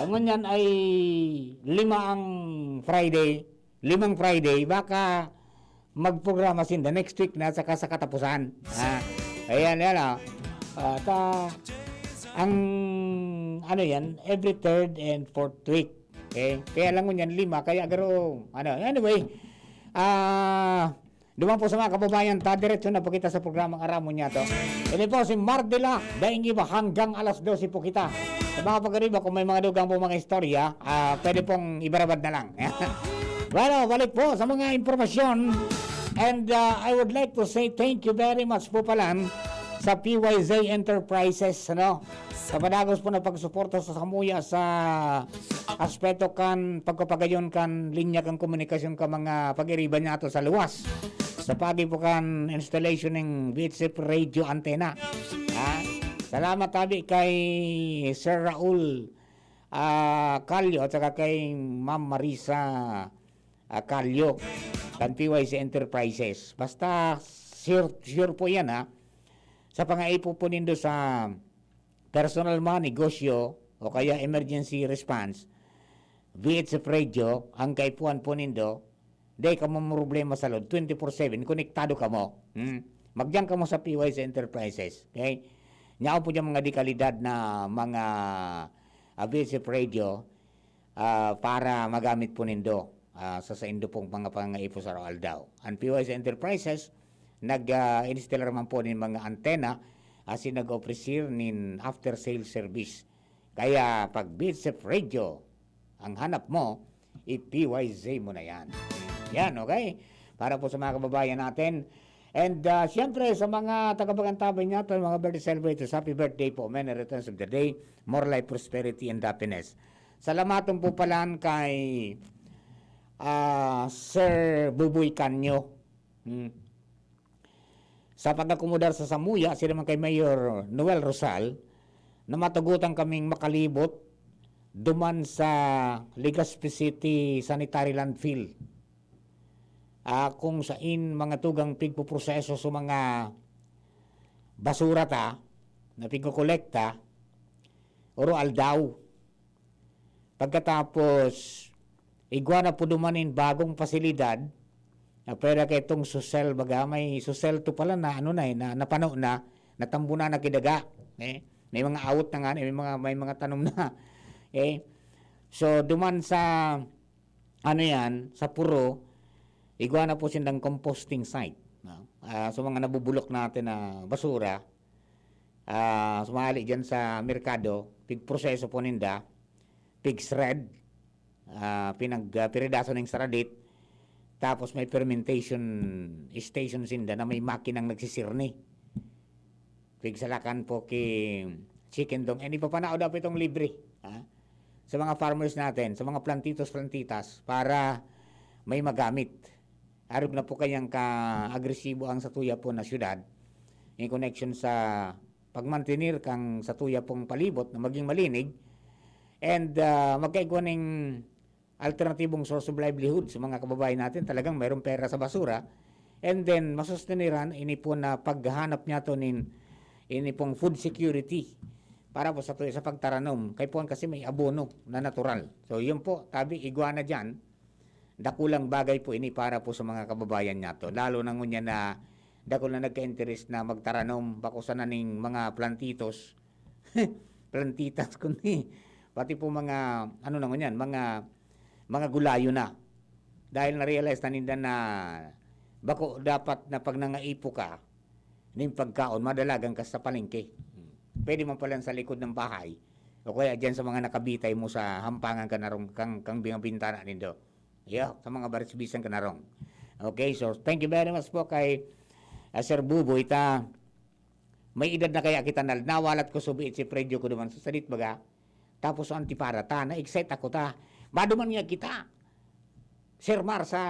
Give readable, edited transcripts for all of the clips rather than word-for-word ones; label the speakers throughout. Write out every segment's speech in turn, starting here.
Speaker 1: ngunyan ay lima ang Friday, limang Friday, baka magprograma sin the next week na saka sa katapusan. Ayan, yan At ang ano yan, every third and fourth week. Okay? Kaya lang ngunyan lima, kaya garo, anyway, duman po sa mga kababayan, diretso na po kita sa programang Aramon niya to. Ini po si Mardila, daing iba hanggang alas 12 po kita. Sa mga pag-ariba, kung may mga dugang po mga istorya, pwede pong ibarabad na lang. Well, balik po sa mga informasyon. And I would like to say thank you very much po pala sa PYZ Enterprises, sa padagos po na pagsuporta sa Samuya sa aspeto kan pagkapagayon kan linya kan komunikasyon ka mga pag-iriban niya ato sa luwas. Sa pagi po kan installation ng VHF radio antenna. Salamat tabi kay Sir Raul Calio at saka kay Ma'am Marisa Calio kan PYZ Enterprises. Basta sure po yan sa pangaipo po nindo sa personal mga negosyo o kaya emergency response, VHF radio, ang kaipuan po nindo, day ka mo problema sa load, 24/7, konektado ka mo. Magdiyan ka mo sa PYZ Enterprises. Okay? Nyaw po dyan mga dekalidad na mga VHF radio para magamit po nindo sa indo pong mga pangaipo sa Roal daw. Ang PYZ Enterprises, nag-install naman po ng mga antena as in nag-ofrecer nin after sales service. Kaya pag VHF radio ang hanap mo, i-PYZ mo na yan. Yan, okay? Para po sa mga kababayan natin. And siyempre sa mga tagapagantabay natin, mga birthday celebrators, happy birthday po. Many returns of the day, more life, prosperity, and happiness. Salamatan po pala kay Sir Buboy Canyo. Sa pag-akomodar sa Samuya, sila man kay Mayor Noel Rosal, na matugutan kaming makalibot duman sa Legazpi City Sanitary Landfill. Kung sain mga tugang pigpuproseso sa mga basura na pigkukolekta, oro aldaw. Pagkatapos, iguana po dumanin bagong pasilidad, pwede kay itong susel baga, may susel to pala na napano na, natambo na nakidaga. May mga awot na nga, may mga tanom na. So, duman sa, sa puro, iguana po sindang composting site. So, mga nabubulok natin na basura, sumali dyan sa merkado, pigproseso po ninda, pig-shred, pinagpiridaso ng saradit, tapos may fermentation station sinda na may makinang nagsisirni. Pigsalakan po kay chicken dong. Hindi pa panao daw itong libre. Sa mga farmers natin, sa mga plantitas, para may magamit. Arog na po kayang ka-agresibo ang satuya po na syudad in connection sa pagmantinir kang satuya pong palibot na maging malinig and magkaigwa ng alternatibong source of livelihood sa mga kababayan natin. Talagang mayroong pera sa basura and then masusteniran ini po na paghahanap niya to ini pong food security para po sa pagtaranom kay po kasi may abono na natural. So yun po, tabi iguana dyan, dakulang bagay po ini para po sa mga kababayan niya to, lalo na ngunya na dakul na nagka-interest na magtaranom bako sa naning mga plantitos plantitas kundi pati po mga na ngunyan, mga gulayo na. Dahil na-realize na ninda na bako dapat na pag nangaipo ka ng pagkaon, madalagan ka sa palengke. Pwede man pala sa likod ng bahay o kaya dyan sa mga nakabitay mo sa hampangan ka narong kang bintana nindo. Sa mga barisbisan ka narong. Okay, so thank you very much po kay Sir Buboy. May edad na kaya kita nawalat ko subi si Fredyo ko duman sa salit baga. Tapos antipara na-excite ako maduman nga kita. Sir Mar sa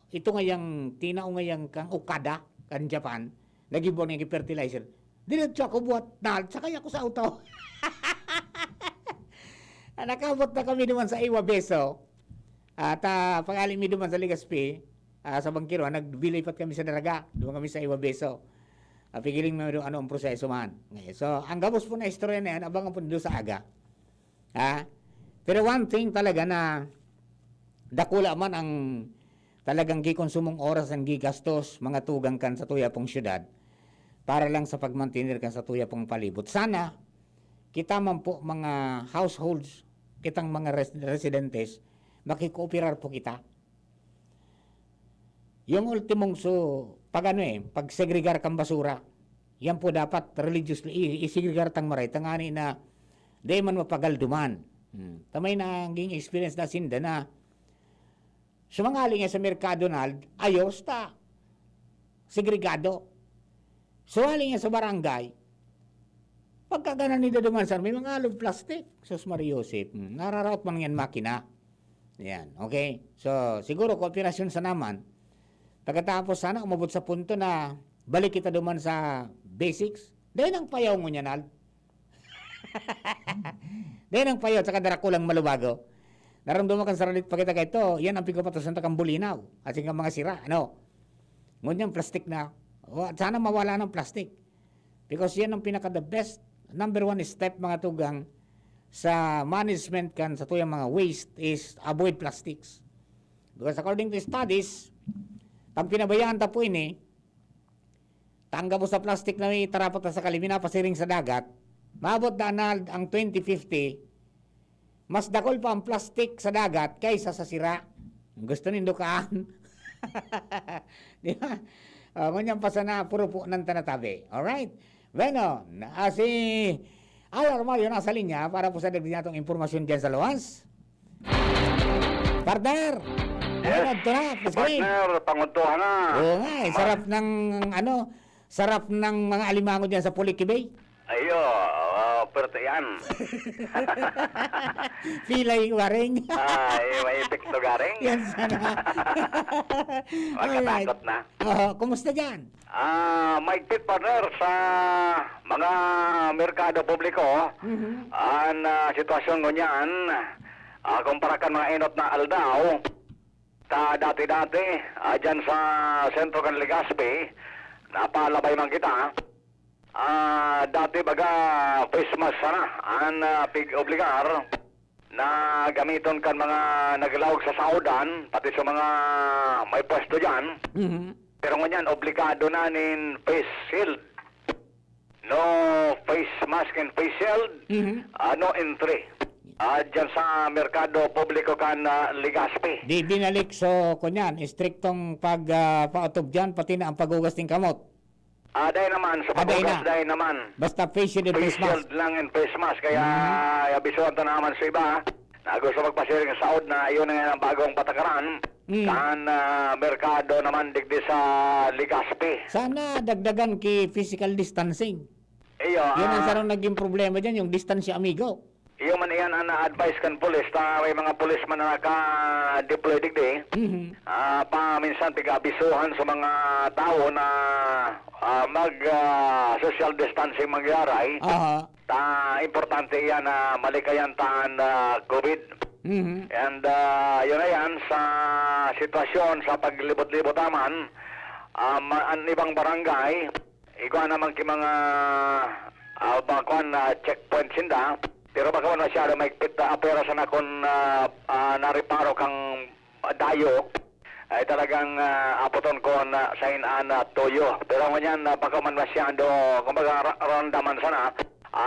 Speaker 1: ito ngayang tinao ngayang kang Okada kan Japan, nagibon ng fertilizer. Diretso ako buhat sakay ako sa auto. Nakabot na kami naman sa Iwabeso. At pag-alim mi naman sa Legazpi, sa Bangkiro, nagbilipat kami sa Daraga. Doon kami sa Iwabeso. Pigiling mo ang proseso man. So, ang gabos po na istorya na yan, abangan po doon sa aga. Pero one thing talaga na dakula man ang talagang gikonsumong oras ang gigastos mga tugang kan sa tuya pong syudad para lang sa pagmantinir kan sa tuya pong palibot. Sana kita man po mga households, kitang mga residentes, makikooperar po kita. Yung ultimong pag segregar kang basura, yan po dapat religiously isegregar tang maray, tangani na di man mapagalduman. Tamay na ang experience na sinda na sumangaling sa merkado na ayos ta segregado. Suwaling sa barangay, pagkaganan nila duman sa may mga alog plastic. Sus Maria Joseph, nararaot man yan makina. Yan, okay? So, siguro kooperasyon sa naman. Pagkatapos sana umabot sa punto na balik kita duman sa basics. Dahil ang payaw mo niya, Nal. Dahil ang payaw, saka darakulang malubago. Naramdaman kan saralit pakita ka ito, yan ang pigapatosan ta kang bulinaw. At yung mga sira, ano? Ngunyan plastic na. Sana mawala ng plastic. Because yan ang pinaka-the best, number one step mga tugang sa management kan sa tuyang mga waste is avoid plastics. Because according to studies, pag pinabayaan ta po ini, tangga mo sa plastic na may tarapat sa kalimina pasiring sa dagat, maabot na ang 2050, mas dakol pa ang plastic sa dagat kaysa sa sira. Gusto nindo kaan. Di ba? Ngunyan pa sana puro po ng tanatabi. Alright? Bueno, si Alar Mario nasa linya para po sa dagdag natong informasyon dyan sa luwas. Partner!
Speaker 2: Yes, partner, panguntuhan na.
Speaker 1: Oo nga, sarap ng mga alimango dyan sa Pulikibay.
Speaker 2: Ayo, pero yan.
Speaker 1: Pilay waring.
Speaker 2: May epekto garing.
Speaker 1: Yan sana.
Speaker 2: Magkatakot na.
Speaker 1: Kumusta dyan?
Speaker 2: Maigpit partner sa mga merkado publiko. Ang sitwasyon ko niyan, kumparakan mga enot na aldaw, ta dati-dati, dyan sa sentro kan Legazpi, napalabay man kita. Dati baga face mask sana ang pig-obligar na gamiton kan mga naglawag sa saudan, pati sa mga may pwesto dyan. Pero ngunyan, obligado na nin face shield. No face mask and face shield, no entry. Dyan sa merkado publiko kan Legazpi.
Speaker 1: Di binalik so kunyan, striktong pag-pautob dyan, pati na ang pag-ugas ng kamot.
Speaker 2: Dahil naman, sa pag-ugas dahil naman.
Speaker 1: Basta face shield and face mask.
Speaker 2: Face shield lang and face mask. Kaya abisuan to naman sa iba na gusto magpasiring sa saud na iyon ang bagong patakaran. Saan merkado naman digdi sa Legazpi.
Speaker 1: Sana dagdagan ki physical distancing.
Speaker 2: Iyo,
Speaker 1: Yan ang sarang naging problema dyan, yung distance amigo.
Speaker 2: iyo man iyan ang na-advise kan pulis. May mga pulis man na naka-deploy digdi. Paminsan piga-abisuhan sa mga tao na mag-social distancing mangyaray. Importante yan na malikayan taan COVID. And yun na yan sa sitwasyon sa paglibot-libot naman, ang ibang barangay, ikaw naman ki mga checkpoint sinda, pero baka man masyado maigpit apera sana kung nariparo kang dayo, ay talagang apoton ko na sa inaan toyo. Pero ngunyan, baka man masyado, kumbaga randaman sana,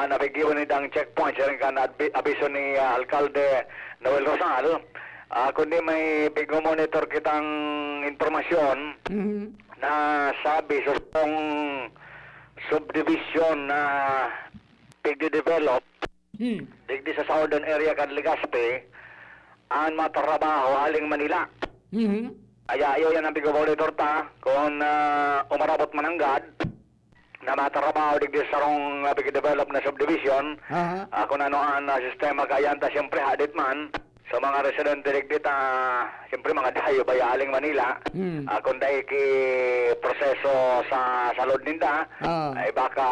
Speaker 2: nabigiwan nitang checkpoint, siya rin ka na abiso ni Alcalde Noel Rosal, kundi may pig-monitor kitang informasyon na sabi sa subdivision na pig-develop, digdi sa southern area kan Legazpi, ang matrabaho aling Manila. Ayaw yan ang pig-monitor ta kung umarabot mananggad na matrabaho digdi sa rong pig-develop na subdivision. Kung ano ang sistema kayan ta siyempre hadit man sa mga residente digdi ta siyempre mga dayo baya aling Manila. Kung dahil ki proseso sa salod ninda, ay baka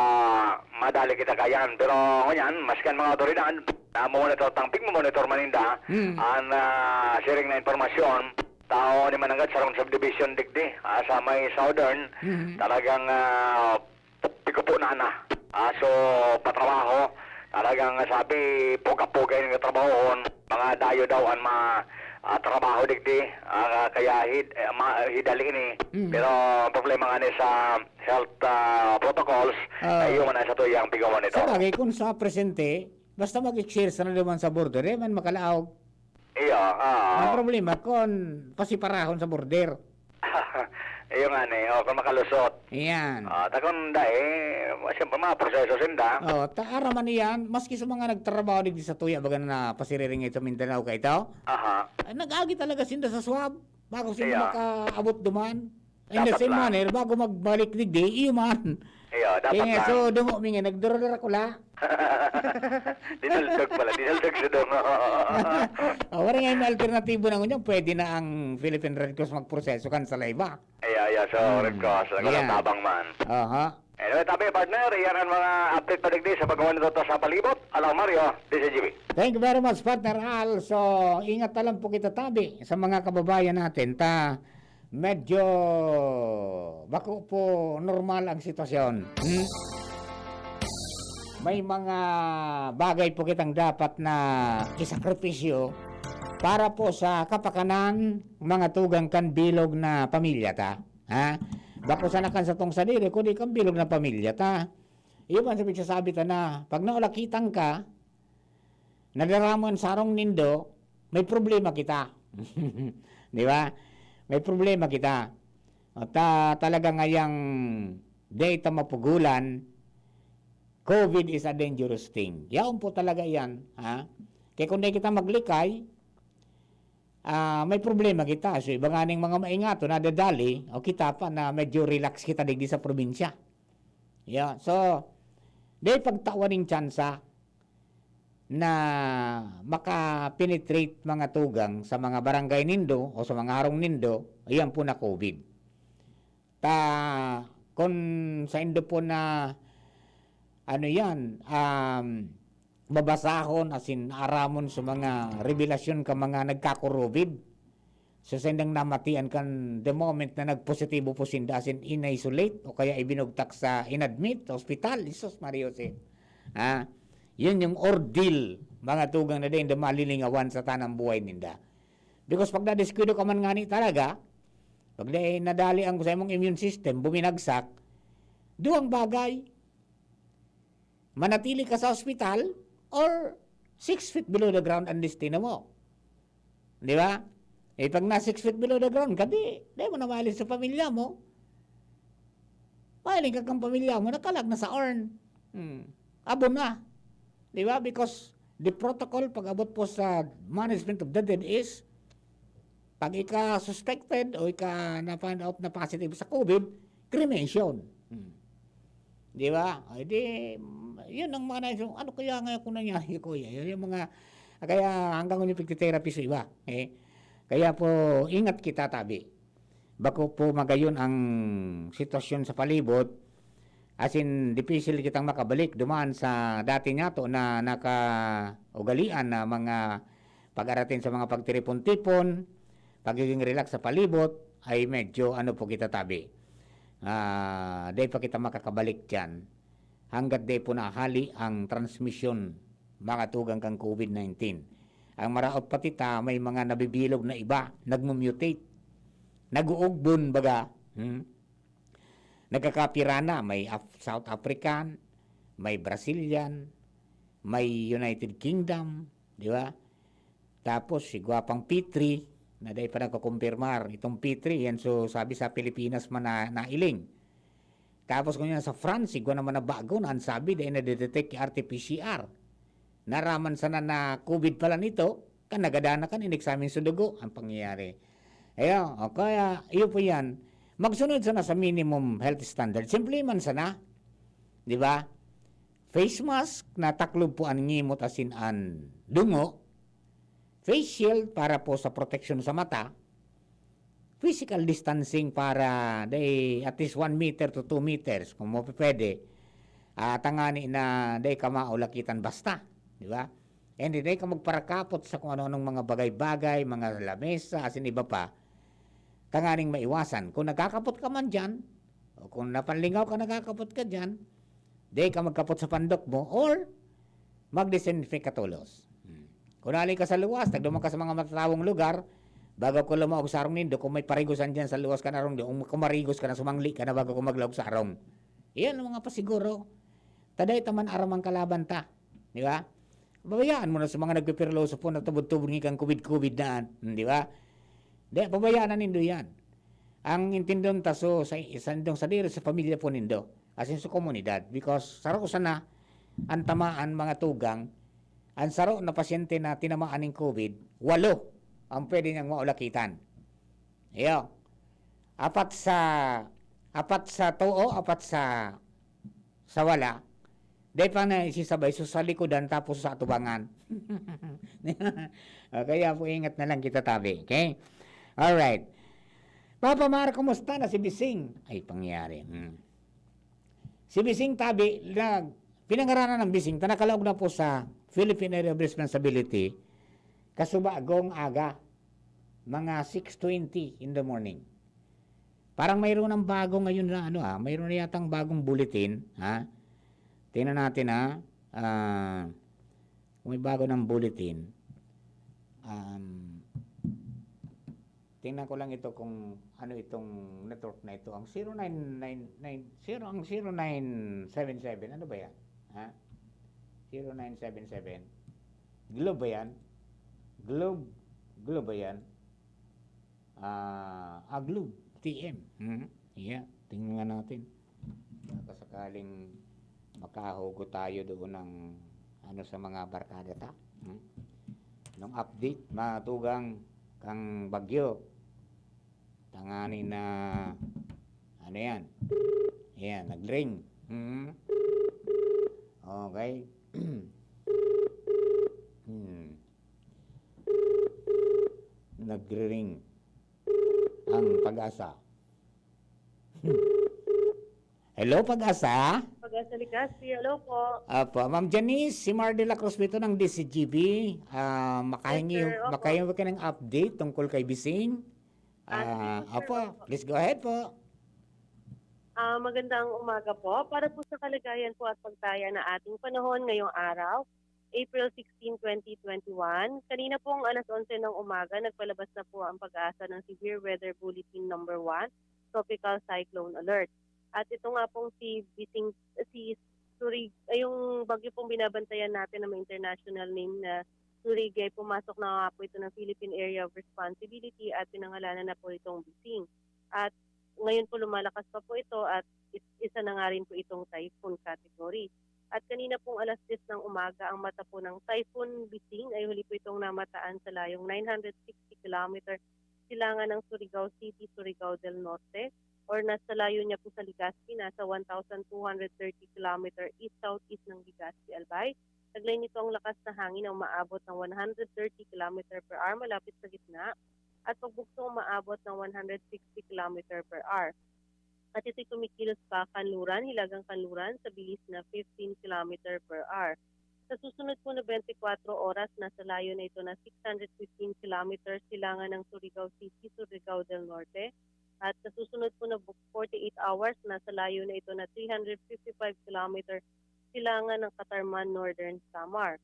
Speaker 2: madali kita kayan. Pero ngunyan, maskan mga otoridad, monitor tang pig-monitor maninda, ang sharing na informasyon, tao ni mananggad sa rong subdivision digdi, sa may southern, talagang pikupo na na. So, patrabaho, talagang sabi, puga-puga yung trabahoon, mga kaayo daw ang trabaho digdi, kaya hidali ni. Pero ang problema nga ni sa health protocols, ay yung sa tuyang pigawan ito.
Speaker 1: Sa bagay, kung sa presente, basta mag-share sa naman sa border, man makalaog.
Speaker 2: Iyo,
Speaker 1: Ang problema, kung pasiparahon sa border.
Speaker 2: iyo nga ni, kung makalusot.
Speaker 1: Yan.
Speaker 2: Takon siyempre mga proseso sinda.
Speaker 1: Taara man yan, maski sa mga nagtrabaho digdi sa tuya, baga na pasiriring ito Mindanao ka ito, nag-agi talaga sinda sa swab, bago sila makaabot duman. In the
Speaker 2: Dapat
Speaker 1: same
Speaker 2: lang.
Speaker 1: manner, bago magbalik digdi, iyo man.
Speaker 2: Iyo, dapat
Speaker 1: Kaya
Speaker 2: lang.
Speaker 1: so, dumo mingi, nagdurudura ko la.
Speaker 2: Dinaldog pala, dinaldog siya doon.
Speaker 1: Wala nga yung alternatibo na ngunyan, pwede na ang Philippine Red Cross magproseso kan sa laiba.
Speaker 2: Iya, so Red Cross, tabang man. Anyway, tabi partner, iyan ang mga update pa digdi sa paggawa nito sa palibot. Alam Mario, this is GB.
Speaker 1: Thank you very much, partner Al. So, ingat na lang po kita tabi sa mga kababayan natin. Medyo bako po normal ang sitwasyon. May mga bagay po kitang dapat na isakripisyo para po sa kapakanan mga tugang kan bilog na pamilya ta. Bako sana kan sa tong sadiri, kundi kan bilog na pamilya ta. Iyo man sabi ta na, pag naulakitang ka, nadaramon sarong nindo, may problema kita. Di ba? May problema kita. Talaga ngayang data mapugulan, COVID is a dangerous thing. Yaon po talaga yan. Kaya kung di kita maglikay, may problema kita. So, iba nga ng mga maingato na dadali, o kita pa na medyo relax kita digdi sa probinsya. Yeah. So, di pagtawaning tsansa na makapenetrate mga tugang sa mga barangay nindo o sa mga harong nindo, ayan po na COVID. Kung sa indo po na babasahon asin aramon sa mga revelasyon ka mga nagkako-COVID. So sendang namatian kan the moment na nagpositibo po sinda asin in-isolate o kaya ibinugtak sa inadmit hospital. Isos Mario yun yung ordeal mga tugang na din na malilingawan sa tanang buhay ninda. Because pag na-descuido ka man nga ni talaga, pag nadali ang sa imong immune system, buminagsak, duwang bagay, manatili ka sa hospital or 6 feet below the ground ang destino mo. Di ba? Pag na 6 feet below the ground ka, di mo na maalis sa pamilya mo. Maaling ka kang pamilya mo, nakalag na sa urn. Abo na. Di ba? Because the protocol pag abot po sa management of the dead is pag ika-suspected o ika-na-find out na positive sa COVID, cremation. Di ba? Yun ang mga naisip, ano kaya nga kung nangyari ko? Yung mga, kaya hanggang yung pagtitherapy sa iba. Kaya po, ingat kita tabi. Bako po magayon ang sitwasyon sa palibot, as in, difficile kitang makabalik dumaan sa dati nga to na nakaugalian na mga pag-aratin sa mga pagtiripon-tipon, pagiging relax sa palibot, ay medyo po kita tabi. Day pa kita makakabalik dyan hanggat day po nahali ang transmission mga tugang kang COVID-19. Ang maraot pati may mga nabibilog na iba, nagmumutate, nag-uugbon baga, nagkakapirana, may South African, may Brazilian, may United Kingdom, di ba? Tapos si Guapang P3, na dahil pa nagkakumpirmar, itong P3, yan so sabi sa Pilipinas man nailing. Tapos kung yan sa France, siguro naman na bago na sabi dahil na-detect RT-PCR. Naraman sana na COVID pala nito, kan nagadana kan in-examine sa dugo, ang pangyayari. Ayan, kaya iyo po yan, magsunod sana sa minimum health standard. Simple man sana, di ba? Face mask na taklob po ang ngimot asin an dungo, face shield para po sa protection sa mata, physical distancing para at least 1 meter to 2 meters kung mo pwede. Tangani na ka maulakitan basta, di ba? And di ka magparakapot sa kung ano-anong mga bagay-bagay, mga lamesa, asin iba pa. Tanganing maiwasan. Kung nagkakapot ka man dyan, o kung napanlingaw ka nagkakapot ka dyan, di ka magkapot sa pandok mo, or mag-disinfect katulos. Kunali ka sa luwas, tagduman ka sa mga matatawong lugar, bago ko lumaog sa arong nindo, kung may parigusan dyan sa luwas ka na arong, kung marigos ka na, sumangli ka na bago ko maglaog sa arong. Iyan ang mga pasiguro. Taday taman aramang kalaban ta. Di ba? Pabayaan mo na sa mga nagpipirloso po na tubod-tubod ng kang COVID-COVID daan. Di ba? Di, pabayaan na nindo yan. Ang intindong taso sa isandong sa diri sa pamilya po nindo, asin sa komunidad. Because saro sana ang tamaan mga tugang, ang saro na pasyente na tinamaan ng COVID, 8 ang pwede niyang maulakitan. Iyo. Apat sa tuo, apat sa wala. Dahil pa na isisabay sa likodan tapos sa atubangan. Kaya po ingat na lang kita tabi. Okay? Alright. Papa Mar, kumusta na si Bising? Ay, pangyari. Si Bising tabi, pinangaranan ng Bising, tanakalaog na po sa Philippine Area of Responsibility, kasubagong aga, mga 6:20 in the morning. Parang mayroon ng bago ngayon na mayroon na yatang bagong bulletin, ha? Tingnan natin, ha? Kung may bago ng bulletin. Tingnan ko lang ito kung ano itong network na ito. Ang 0999 ang 0977. Ano ba yan? Ha? 0977. Globe ba yan? Globe ba yan? Globe. TM. Yeah. Tingnan nga natin. Baka sakaling makahugot tayo doon ng sa mga barkada ta. Nung update, matugang kang bagyo. Tangani na yan. Yan, nag-ring. Okay. Nag-ring ang Pag-asa. Hello, Pag-asa?
Speaker 3: Pag-asa Legazpi, hello po.
Speaker 1: Apo, Ma'am Janice, si Mar de la Cruz dito ng DCGB. Makahingi ka ng update tungkol kay Bising. Apo, please go ahead po.
Speaker 3: Magandang umaga po. Para po sa kalagayan po at pagtaya na ating panahon ngayong araw, April 16, 2021. Kanina pong alas 11 ng umaga, nagpalabas na po ang Pag-asa ng Severe Weather Bulletin number 1, Tropical Cyclone Alert. At ito nga pong si Surig, yung bagyo pong binabantayan natin na may international name na Surigay, pumasok na nga po ito ng Philippine Area of Responsibility at pinangalanan na po itong Bising. At ngayon po lumalakas pa po ito at isa na nga rin po itong typhoon category. At kanina pong alas 10 ng umaga, ang mata po ng Typhoon Bising ay huli po itong namataan sa layong 960 km silangan ng Surigao City, Surigao del Norte, or nasa layo niya po sa Legazpi, nasa 1,230 km east-southeast ng Legazpi, Albay. Taglay nito ang lakas na hangin na umaabot ng 130 km per hour malapit sa gitna at pagbugso umaabot ng 160 km per hour. At ito'y kumikilos pa kanluran, hilagang kanluran sa bilis na 15 km per hour. Sa susunod po na 24 oras, nasa layo na ito na 615 km silangan ng Surigao City, Surigao del Norte. At sa susunod po na 48 hours, nasa layo na ito na 355 km silangan ng Catarman, Northern Samar.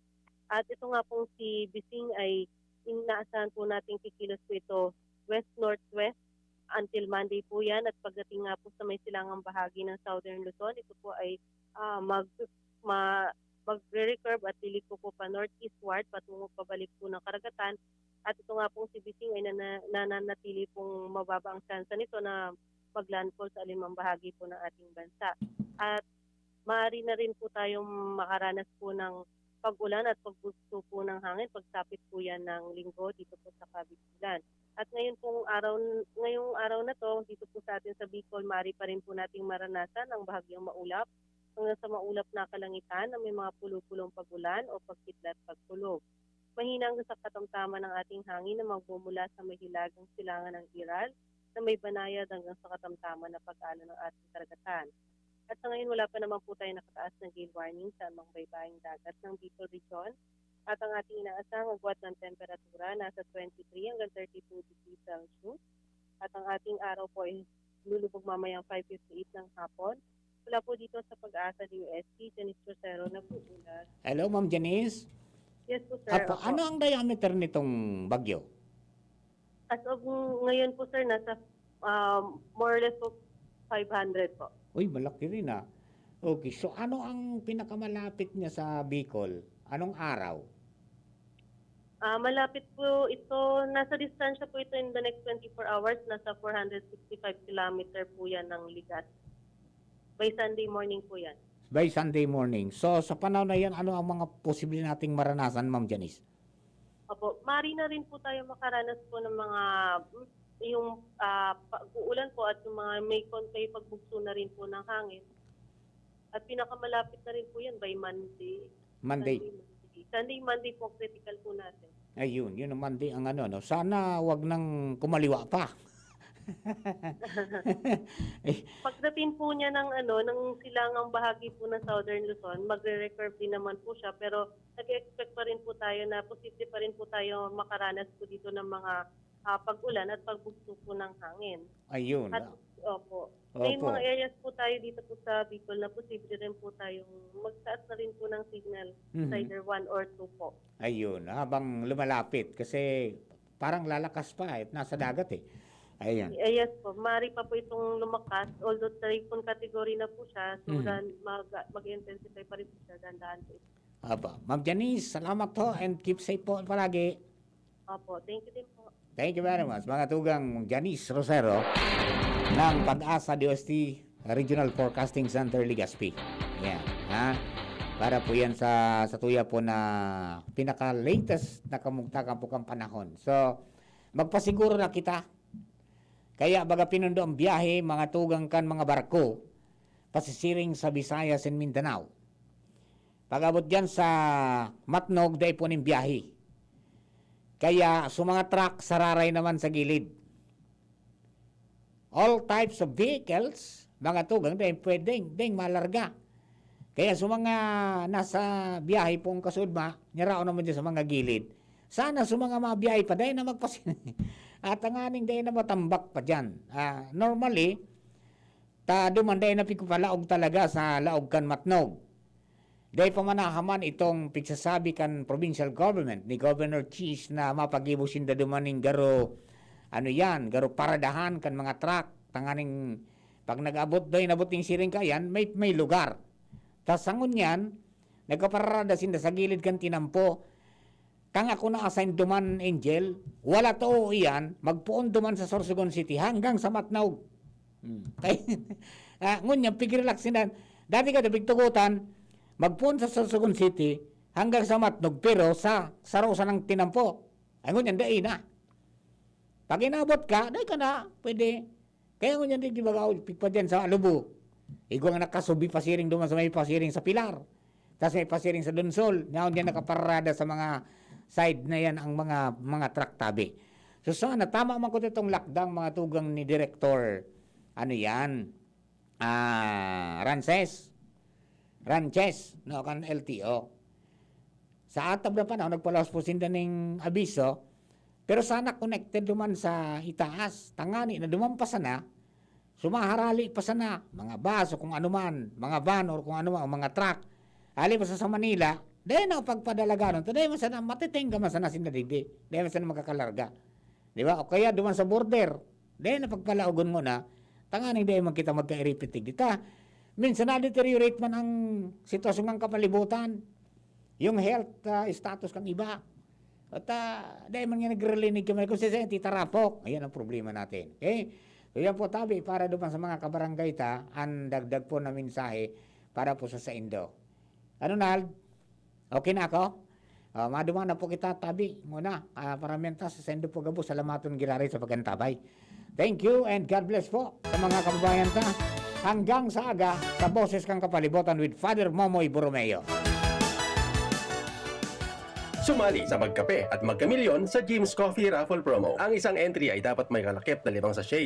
Speaker 3: At ito nga pong si Bising ay inaasahan po nating kikilos po ito west-northwest until Monday po yan. At pagdating nga po sa may silangang bahagi ng Southern Luzon, ito po ay magre-recurve at liliko po pa northeastward patungo pabalik po ng karagatan. At ito nga pong si Bising ay nananatili pong mababa ang tsansa nito na maglandfall sa alimang bahagi po ng ating bansa. At maaari na rin po tayong makaranas po ng pag-ulan at pagbusto po ng hangin pagsapit po yan ng linggo dito po sa Kabigulan. At ngayong araw na to, dito po sa atin sa Bicol, maaari pa rin po nating maranasan ang bahagyang maulap hanggang sa maulap na kalangitan na may mga pulo-pulong pag-ulan o pagkidlat pagkulog. Mahina hanggang sa katamtaman ng ating hangin na magmumula sa may hilagang silangan ng Iral na may banayad hanggang sa katamtaman na pag-alon ng ating karagatan. At sa ngayon wala pa naman po tayo nakataas na gale warning sa mga baybaying dagat ng Bicol Region. At ang ating inaasahang agwat ng temperatura nasa 23 hanggang 32 degrees Celsius. At ang ating araw po ay lulubog mamayang 5:58 ng hapon. Wala po dito sa Pag-asa DUST, Janice Rosero na po ulat.
Speaker 1: Hello, Ma'am Janice.
Speaker 3: Yes po, sir.
Speaker 1: Apo,
Speaker 3: Opo.
Speaker 1: ano ang diameter nitong bagyo?
Speaker 3: As of ngayon po, sir, nasa more or less po 500 po.
Speaker 1: Uy, malaki rin ah. Okay, so ano ang pinakamalapit niya sa Bicol? Anong araw?
Speaker 3: Malapit po ito, nasa distansya po ito in the next 24 hours, nasa 465 kilometer po yan ng Ligas. By Sunday morning po yan.
Speaker 1: By Sunday morning. So, sa panahon na yan, ano ang mga posible nating maranasan, Ma'am Janice?
Speaker 3: Opo, mari na rin po tayo makaranas po ng mga yung pag-uulan po at yung mga may pagbugso na rin po ng hangin. At pinakamalapit na rin po yan by Monday.
Speaker 1: Monday.
Speaker 3: Sunday, Monday po critical po natin.
Speaker 1: Ayun, yun ang Monday ang ano, no? Sana wag nang kumaliwa pa.
Speaker 3: Pagdating po niya ng ng silangang bahagi po ng Southern Luzon, magre-recurve din naman po siya, pero nag-expect pa rin po tayo na posible pa rin po tayo makaranas po dito ng mga pag-ulan at pagbugso po ng hangin.
Speaker 1: Ayun.
Speaker 3: At opo. May
Speaker 1: Opo.
Speaker 3: mga areas po tayo dito po sa Bicol na posible rin po tayong magtaas na rin po ng signal, either 1 or 2 po.
Speaker 1: Ayun, habang lumalapit kasi parang lalakas pa eh, nasa dagat eh. Ayun.
Speaker 3: Yes po, maaari pa po itong lumakas, although typhoon category na po siya, so mag-intensify pa rin po siya, dandahan po ito.
Speaker 1: Aba, Ma'am Janice, salamat po and keep safe po palagi.
Speaker 3: Opo, thank you din po.
Speaker 1: Thank you very much. Mga tugang Janice Rosero ng Pag-asa DOST Regional Forecasting Center, Legazpi. Yan, ha? Para po yan sa tuya po na pinaka-latest na kamugtakan po kang panahon. So, magpasiguro na kita. Kaya baga pinundo ang biyahe, mga tugang kan mga barko, pasisiring sa Visayas and Mindanao. Pag-abot dyan sa Matnog, dahil po ng biyahe. Kaya sa mga truck, sararay naman sa gilid. All types of vehicles, mga tugang, dahil pwedeng malarga. Kaya sa mga nasa biyahe pong kasudma, nyarao naman dyan sa mga gilid. Sana sa mga biyahe pa, dahil na magpasin. At ang aning dahil na matambak pa dyan. Normally, dumanday na pikupalaog talaga sa laog kan Matnog. Dahil pamanahaman itong pigsasabi kan provincial government ni Governor Cheese na mapagibusin da dumaning garo paradahan kan mga truck. Tanganing pag nag-abot doy nabuting siring kayan, may lugar. Tas sangon yan, nagkaparada sinda sa gilid kan tinampo. Kang ako na-assign duman, Angel, wala to iyan, magpuon duman sa Sorsogon City hanggang sa Matnog. Ngunya, pigirelaxin na. Dati ka bigtugutan, magpuon sa Sorsogon City hanggang sa Matnog, pero sa sarosa ng tinampo. Ay ngunya, dai na. Pag inabot ka, dai ka na, pwede. Kaya ngunya, di ba pigpa dyan sa Alubo. Ikaw nga nakasubi pasiring duman sa may pasiring sa Pilar. Tapos may pasiring sa Donsol. Ngayon dyan nakaparada sa mga side na yan ang mga truck tabi. So sana tama man ko itong lockdown mga tugang ni Director Ranches no kan LTO. Sa atab na panahon nagpalawas po sinda ning abiso, pero sana connected duman sa itaas, tangani na duman pa sana, sumaharali pa sana mga baso kung anuman, mga van or kung anuman, mga truck. Ali pa sa Manila, dahil na pagpadalaga nun, dahil masana matitingga masana sinadidi, dahil masana magkakalarga. Di ba? O kaya duman sa border, dahil na pagpalaugon mo na, tanganing dahil magkita magka-iripitig dita. Minsan na-deteriorate man ang sitwasyon ng kapalibutan, yung health status kang iba. At dahil man nga nag-relinig kami, kung siya titarapok, ayan ang problema natin. Okay? So yan po tabi, para duman sa mga kabarangay ang dagdag po na mensahe para po sa Indo. Ano Nald? Okay na ako? Maduman na po kita tabi muna. Para menta sa Sendo po gabo. Salamaton girari sa pagkantabay. Thank you and God bless po sa mga kababayan ta. Hanggang sa aga sa Boses kang Kapalibutan with Father Momoy Borromeo.
Speaker 4: Sumali sa magkape at magkamilyon sa Jim's Coffee Raffle Promo. Ang isang entry ay dapat may kalakip na 5 sachets